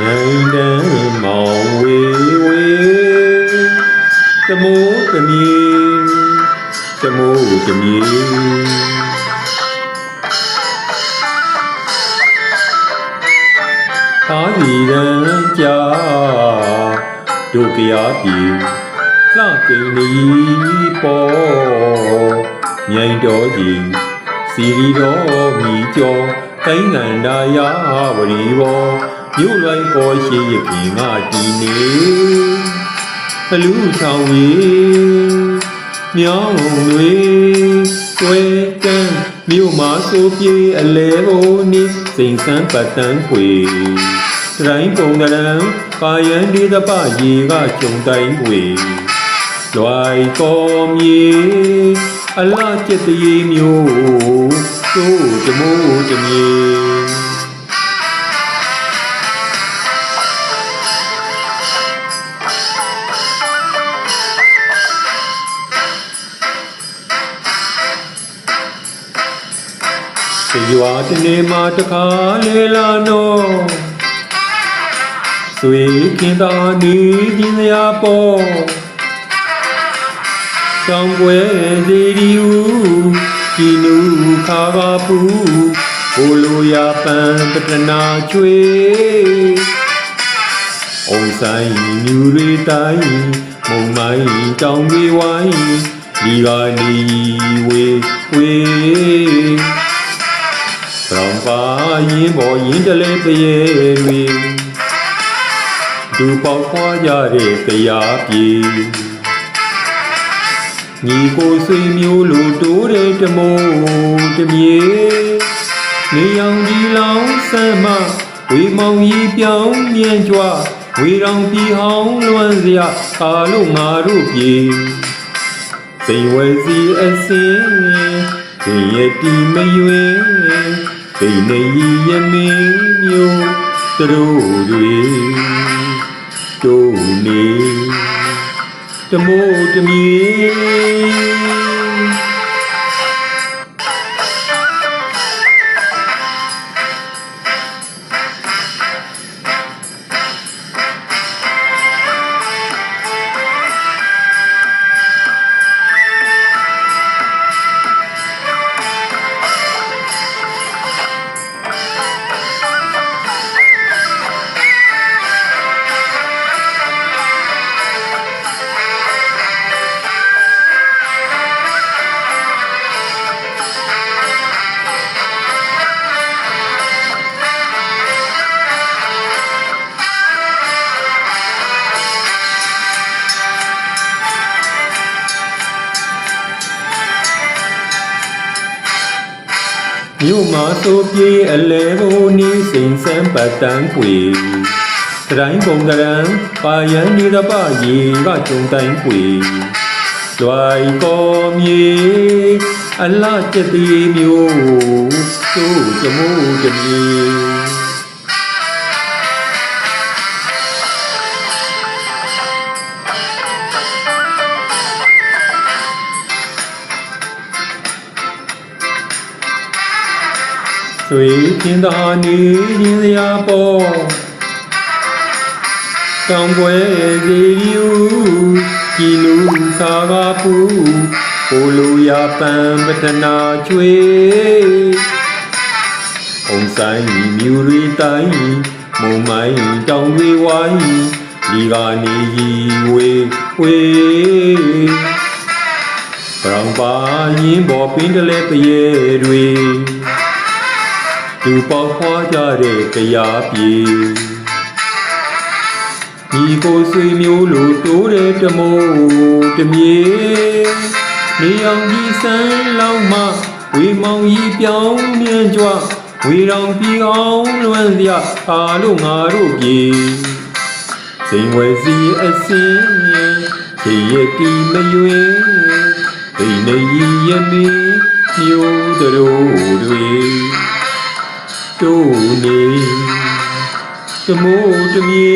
ရင်တန်းမောင်ဝေဝေတမိုးတမီတမိုးတမီသာဒီရန်ကြာဒုက္ခယာပြီလှကိန်းနီပေါ်မြိုင်တော်ကြီးစီရီတော်မိကျော်တိုင်းငံဒါယာဝရီဘောမြို့လွိုင်းပေါ်ရှိရခင်ငါတီနေဘလူးဆောင်ကြီးမြောင်းတွေတွဲကန်းမြို့မှာဆိုပြေအလဲကိုနိစိန်ဆန်းပတ်တန်းခွေတိုင်းပုံကရံကာယံဒီတပရေကကြုံတိုင်းခွေလွိုင်းကောမြေအလားကျက်တရေမျိုးတို့တမိုးတမြေရွာတနေမှာတခါလေလာနော်ဆွေခင်သာနေခြင်းရာပေါ်ကြောင်ွယ်စီရီဦးဒီနူခါပါပူဘိုလိုရပန်ပတနာချွေအုံဆိုင်မြူရီတိုင်းမုံမိုင်းတောင်ကြီးဝိုင်းဒီကနေဝေဝေရောင်ပါရင်ပေါ်ရင်တလဲပရဲတွေဒူပေါခွာကြတဲ့တရားပြေညီကိုဆွေမျိုးလိုတိုးတဲ့တမိုးတမြေနေအောင်ဒီလောင်ဆမ်းမဝေမောင်ကြီးပြောင်းမြန်းကြွဝေရောင်ပြည်ဟောင်းလွမ်းစရာကာလို့ငါတို့ပြေစိတ်ဝဲစီအစင်းစိတ်ရတီမရွေဒိနေရမင်းမျိုးတို့တွေတို့နေတမိုးတမြေမြို့မှာဆိုပြေအလဲကိုနီးစိန်ဆန်းပတ်တန်းခွေတိုင်းပုံကရံပါယံဒီတပရေကကြုံတိုင်းခွေလွိုင်းကောမြေအလားကျက်တီမျိုးတို့တမိုးတမြေဆွေခင်သာနေခြင်းရာပေါ်ကြောင်ွယ်စီယူကြည်နူခါပါပူဘိုလိုရပန်ပတနာချွေအုံဆိုင်မြူရီတိုင်းမုံမိုင်းတောင်ဝေဝိုင်းဒီကနေကြီးဝေဝေပြောင်ပါရင်ပေါ်ပင်တလဲပရဲတွေသူပေါခွာကြတဲ့တရားပြေညီကိုဆွေမျိုးလိုတိုးတဲ့တမိုးတမြေနေအောင်ကြီးစမ်းလောက်မှဝေမောင်ကြီးပြောင်းမြန်းကြွဝေရောင်ပြည်အောင်လွမ်းစရာအားလို့ငါတို့ပြေစိန်ဝဲစီအစင်းခေရတီမရွေဒိနေရမင်းမျိုးတို့တွေတို့နေတမိုးတမြေ